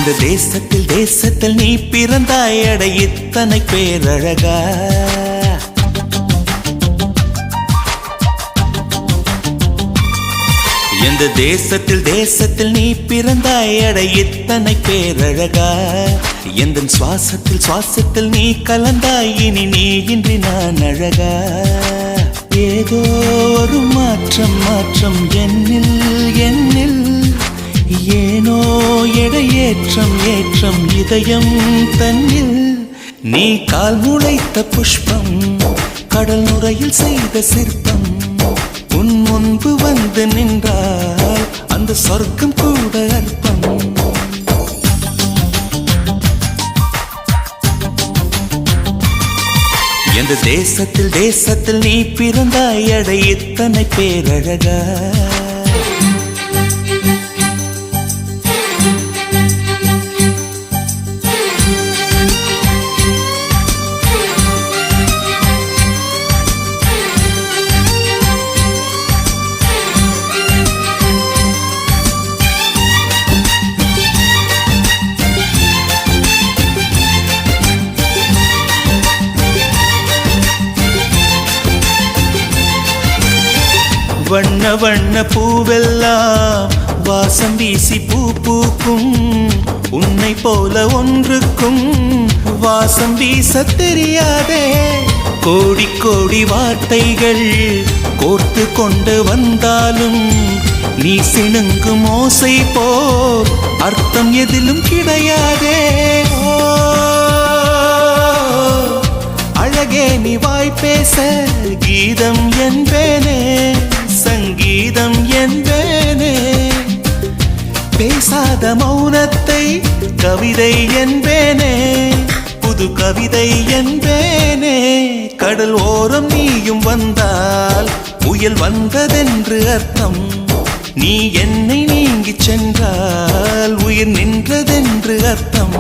இந்த தேசத்தில் தேசத்தில் நீ பிறந்தாய் அட இத்தனை பேரழகா. இந்த தேசத்தில் தேசத்தில் நீ பிறந்தாய் அட இத்தனை பேரழகா. எந்த சுவாசத்தில் சுவாசத்தில் நீ கலந்தாய் இனி நீ இன்றி நான் அழகா. ஏதோ ஒரு மாற்றம் மாற்றம் என்னில் என்னில் ஏனோ எடையேற்றம் ஏற்றம் இதயம் தன்னில். நீ கால் முளைத்த புஷ்பம் கடல் நுரையில் செய்த சிற்பம் உன் முன்பு வந்து நின்றால் அந்த சொர்க்கம் கூட அற்பம். எந்த தேசத்தில் தேசத்தில் நீ பிறந்தாய் அட இத்தனை பேரழகா. வண்ண வண்ண பூவெல்லாம் வாசம் வீசி பூ பூக்கும். உன்னை போல ஒன்றுக்கும் வாசம் வீச தெரியாதே. கோடி கோடி வார்த்தைகள் கோர்த்து கொண்டு வந்தாலும் நீ சிணுங்கும் ஓசை போர் அர்த்தம் எதிலும் கிடையாதே. அழகே நீ வாய் பேச கீதம் என்பேனே சங்கீதம் என்பேனே. பேசாத மௌனத்தை கவிதை என்பேனே புது கவிதை என்பேனே. கடல் ஓரம் நீயும் வந்தால் புயல் வந்ததென்று அர்த்தம். நீ என்னை நீங்கி சென்றால் உயிர் நின்றதென்று அர்த்தம்.